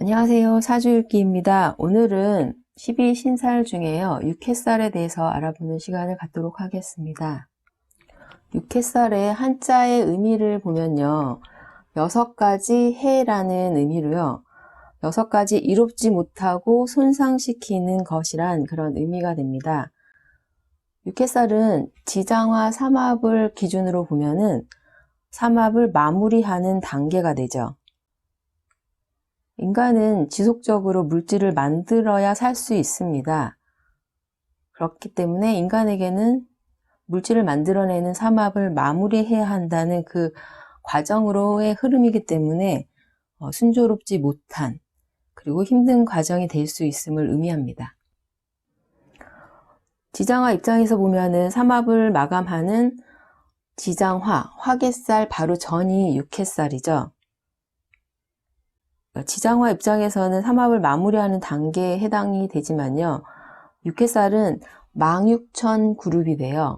안녕하세요. 사주읽기입니다. 오늘은 12신살 중에요. 육해살에 대해서 알아보는 시간을 갖도록 하겠습니다. 육해살의 한자의 의미를 보면요. 6가지 해라는 의미로요. 6가지 이롭지 못하고 손상시키는 것이란 그런 의미가 됩니다. 육해살은 지장화 삼합을 기준으로 보면은 삼합을 마무리하는 단계가 되죠. 인간은 지속적으로 물질을 만들어야 살 수 있습니다. 그렇기 때문에 인간에게는 물질을 만들어내는 삼합을 마무리해야 한다는 그 과정으로의 흐름이기 때문에 순조롭지 못한 그리고 힘든 과정이 될 수 있음을 의미합니다. 지장화 입장에서 보면은 삼합을 마감하는 지장화, 화개살 바로 전이 육해살이죠. 지장화 입장에서는 삼합을 마무리하는 단계에 해당이 되지만요. 육해살은 망육천 그룹이 돼요.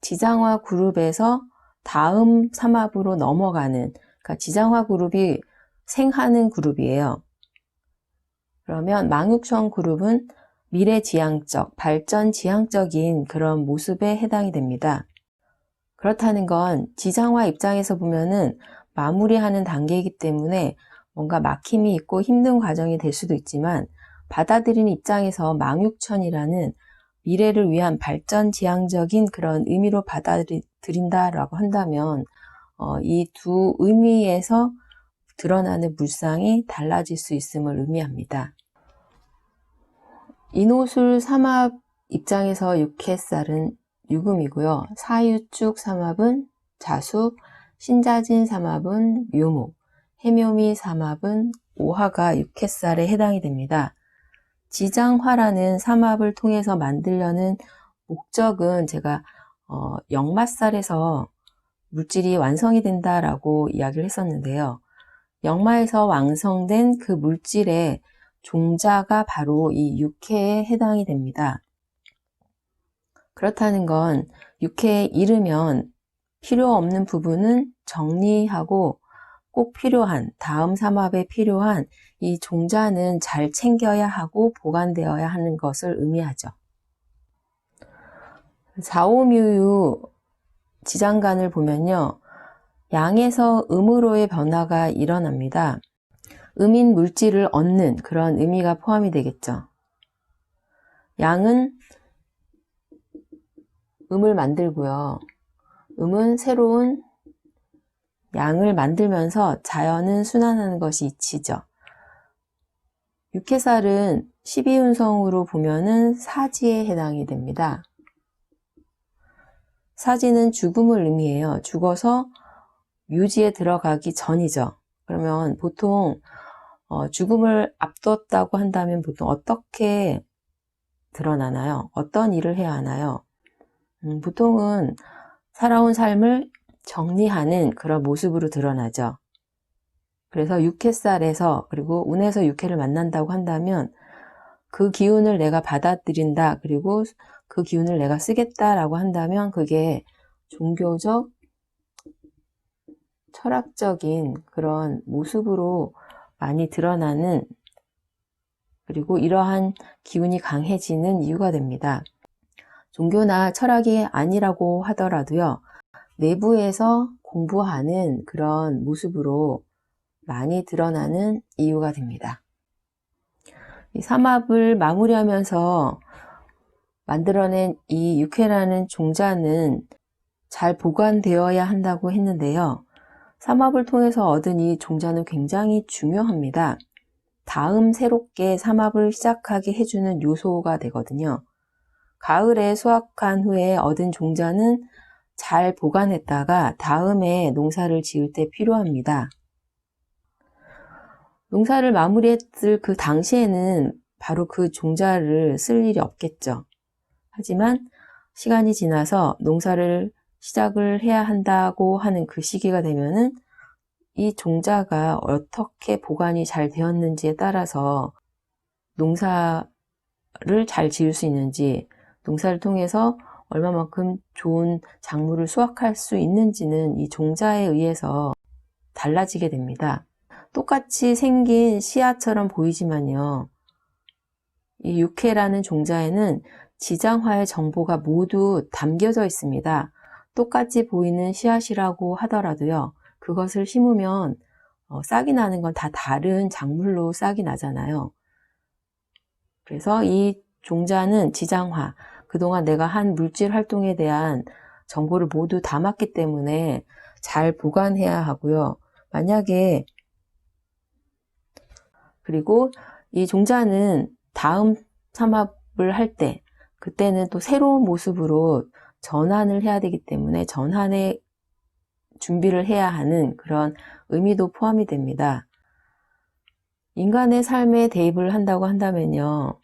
지장화 그룹에서 다음 삼합으로 넘어가는, 그러니까 지장화 그룹이 생하는 그룹이에요. 그러면 망육천 그룹은 미래지향적, 발전지향적인 그런 모습에 해당이 됩니다. 그렇다는 건 지장화 입장에서 보면은 마무리하는 단계이기 때문에 뭔가 막힘이 있고 힘든 과정이 될 수도 있지만 받아들이는 입장에서 망육천이라는 미래를 위한 발전지향적인 그런 의미로 받아들인다라고 한다면 이 두 의미에서 드러나는 물상이 달라질 수 있음을 의미합니다. 인호술 삼합 입장에서 육해살은 유금이고요. 사유축 삼합은 자수, 신자진 삼합은 묘목, 해묘미 삼합은 오화가 육해살에 해당이 됩니다. 지장화라는 삼합을 통해서 만들려는 목적은 제가 역마살에서 물질이 완성이 된다라고 이야기를 했었는데요. 역마에서 완성된 그 물질의 종자가 바로 이 육해에 해당이 됩니다. 그렇다는 건 육해에 이르면 필요 없는 부분은 정리하고 꼭 필요한, 다음 삼합에 필요한 이 종자는 잘 챙겨야 하고 보관되어야 하는 것을 의미하죠. 사오묘유 지장간을 보면요. 양에서 음으로의 변화가 일어납니다. 음인 물질을 얻는 그런 의미가 포함이 되겠죠. 양은 음을 만들고요. 음은 새로운 양을 만들면서 자연은 순환하는 것이 이치죠. 육해살은 12운성으로 보면은 사지에 해당이 됩니다. 사지는 죽음을 의미해요. 죽어서 묘지에 들어가기 전이죠. 그러면 보통 죽음을 앞뒀다고 한다면 보통 어떻게 드러나나요? 어떤 일을 해야 하나요? 보통은 살아온 삶을 정리하는 그런 모습으로 드러나죠. 그래서 육해살에서 그리고 운에서 육해를 만난다고 한다면 그 기운을 내가 받아들인다 그리고 그 기운을 내가 쓰겠다라고 한다면 그게 종교적, 철학적인 그런 모습으로 많이 드러나는 그리고 이러한 기운이 강해지는 이유가 됩니다. 종교나 철학이 아니라고 하더라도요. 내부에서 공부하는 그런 모습으로 많이 드러나는 이유가 됩니다. 이 삼합을 마무리하면서 만들어낸 이 육해라는 종자는 잘 보관되어야 한다고 했는데요. 삼합을 통해서 얻은 이 종자는 굉장히 중요합니다. 다음 새롭게 삼합을 시작하게 해주는 요소가 되거든요. 가을에 수확한 후에 얻은 종자는 잘 보관했다가 다음에 농사를 지을 때 필요합니다. 농사를 마무리했을 그 당시에는 바로 그 종자를 쓸 일이 없겠죠. 하지만 시간이 지나서 농사를 시작을 해야 한다고 하는 그 시기가 되면은 이 종자가 어떻게 보관이 잘 되었는지에 따라서 농사를 잘 지을 수 있는지, 농사를 통해서 얼마만큼 좋은 작물을 수확할 수 있는지는 이 종자에 의해서 달라지게 됩니다. 똑같이 생긴 씨앗처럼 보이지만요. 이 육회라는 종자에는 지장화의 정보가 모두 담겨져 있습니다. 똑같이 보이는 씨앗이라고 하더라도요. 그것을 심으면 싹이 나는 건 다 다른 작물로 싹이 나잖아요. 그래서 이 종자는 지장화, 그동안 내가 한 물질 활동에 대한 정보를 모두 담았기 때문에 잘 보관해야 하고요. 만약에 그리고 이 종자는 다음 삼합을 할 때 그때는 또 새로운 모습으로 전환을 해야 되기 때문에 전환의 준비를 해야 하는 그런 의미도 포함이 됩니다. 인간의 삶에 대입을 한다고 한다면요.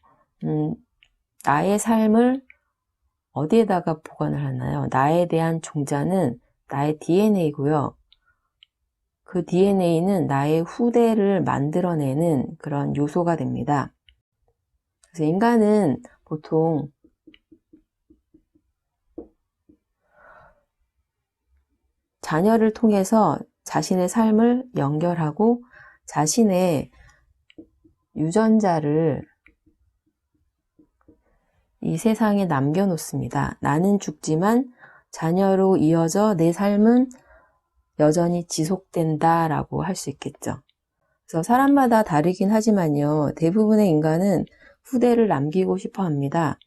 나의 삶을 어디에다가 보관을 하나요? 나에 대한 종자는 나의 DNA고요. 그 DNA는 나의 후대를 만들어내는 그런 요소가 됩니다. 그래서 인간은 보통 자녀를 통해서 자신의 삶을 연결하고 자신의 유전자를 이 세상에 남겨놓습니다. 나는 죽지만 자녀로 이어져 내 삶은 여전히 지속된다라고 할 수 있겠죠. 그래서 사람마다 다르긴 하지만요. 대부분의 인간은 후대를 남기고 싶어 합니다.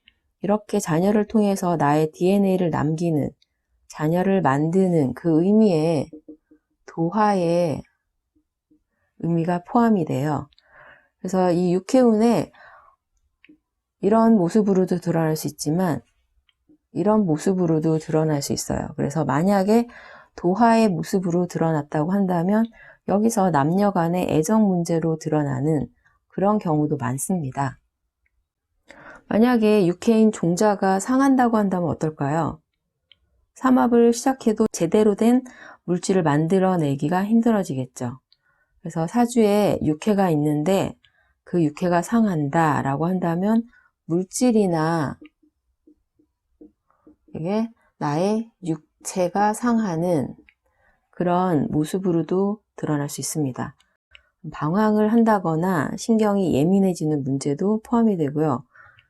이렇게 자녀를 통해서 나의 DNA를 남기는, 자녀를 만드는 그 의미에 도화의 의미가 포함이 돼요. 그래서 이 육해운에 이런 모습으로도 드러날 수 있지만 이런 모습으로도 드러날 수 있어요. 그래서 만약에 도화의 모습으로 드러났다고 한다면 여기서 남녀 간의 애정 문제로 드러나는 그런 경우도 많습니다. 만약에 육해인 종자가 상한다고 한다면 어떨까요? 삼합을 시작해도 제대로 된 물질을 만들어내기가 힘들어지겠죠. 그래서 사주에 육해가 있는데 그 육해가 상한다 라고 한다면 물질이나 이게 나의 육체가 상하는 그런 모습으로도 드러날 수 있습니다. 방황을 한다거나 신경이 예민해지는 문제도 포함이 되고요.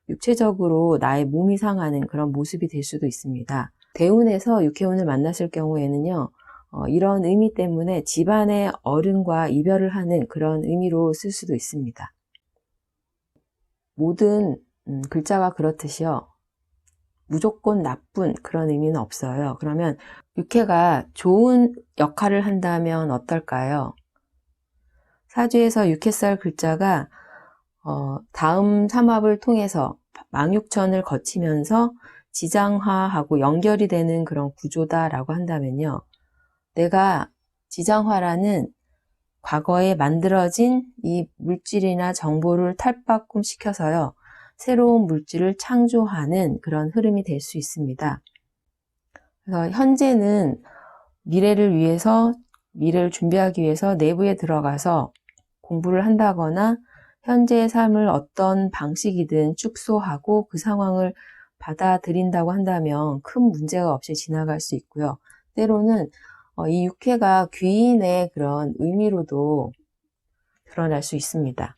육체적으로 나의 몸이 상하는 그런 모습이 될 수도 있습니다. 대운에서 육해운을 만났을 경우에는요. 이런 의미 때문에 집안의 어른과 이별을 하는 그런 의미로 쓸 수도 있습니다. 모든 글자가 그렇듯이요. 무조건 나쁜 그런 의미는 없어요. 그러면 육해가 좋은 역할을 한다면 어떨까요? 사주에서 육해살 글자가 다음 삼합을 통해서 망육천을 거치면서 지장화하고 연결이 되는 그런 구조다라고 한다면요. 내가 지장화라는 과거에 만들어진 이 물질이나 정보를 탈바꿈시켜서요. 새로운 물질을 창조하는 그런 흐름이 될 수 있습니다. 그래서 현재는 미래를 준비하기 위해서 내부에 들어가서 공부를 한다거나 현재의 삶을 어떤 방식이든 축소하고 그 상황을 받아들인다고 한다면 큰 문제가 없이 지나갈 수 있고요. 때로는 이 육해가 귀인의 그런 의미로도 드러날 수 있습니다.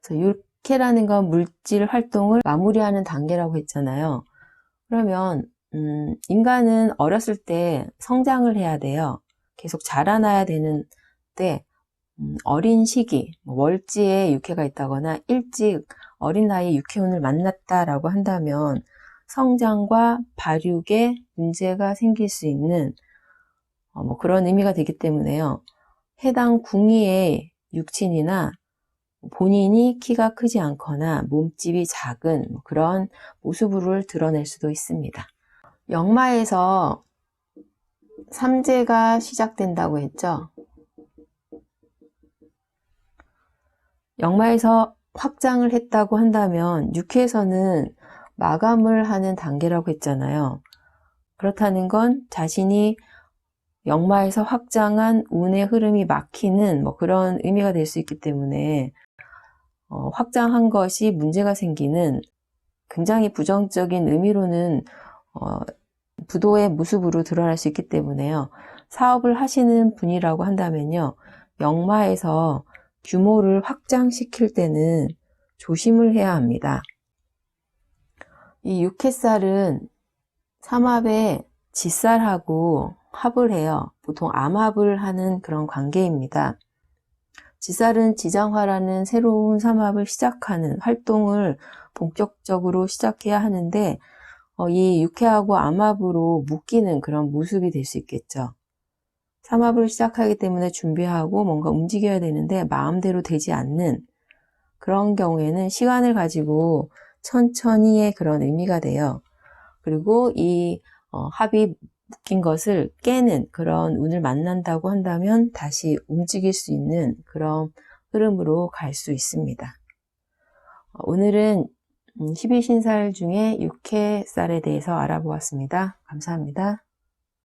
그래서 육해라는 건 물질 활동을 마무리하는 단계라고 했잖아요. 그러면 인간은 어렸을 때 성장을 해야 돼요. 계속 자라나야 되는데 어린 시기, 월지에 육해가 있다거나 일찍 어린 나이에 육해운을 만났다라고 한다면 성장과 발육에 문제가 생길 수 있는 그런 의미가 되기 때문에요. 해당 궁의의 육친이나 본인이 키가 크지 않거나 몸집이 작은 그런 모습을 드러낼 수도 있습니다. 역마에서 삼재가 시작된다고 했죠. 역마에서 확장을 했다고 한다면 육회에서는 마감을 하는 단계라고 했잖아요. 그렇다는 건 자신이 역마에서 확장한 운의 흐름이 막히는 그런 의미가 될 수 있기 때문에 확장한 것이 문제가 생기는 굉장히 부정적인 의미로는 부도의 모습으로 드러날 수 있기 때문에요. 사업을 하시는 분이라고 한다면요. 역마에서 규모를 확장시킬 때는 조심을 해야 합니다. 이 육해살은 삼합의 지살하고 합을 해요. 보통 암합을 하는 그런 관계입니다. 지살은 지장화라는 새로운 삼합을 시작하는 활동을 본격적으로 시작해야 하는데 이 육해하고 암합으로 묶이는 그런 모습이 될 수 있겠죠. 삼합을 시작하기 때문에 준비하고 뭔가 움직여야 되는데 마음대로 되지 않는 그런 경우에는 시간을 가지고 천천히의 그런 의미가 돼요. 그리고 이 합이 묶인 것을 깨는 그런 운을 만난다고 한다면 다시 움직일 수 있는 그런 흐름으로 갈 수 있습니다. 오늘은 12신살 중에 육해살에 대해서 알아보았습니다. 감사합니다.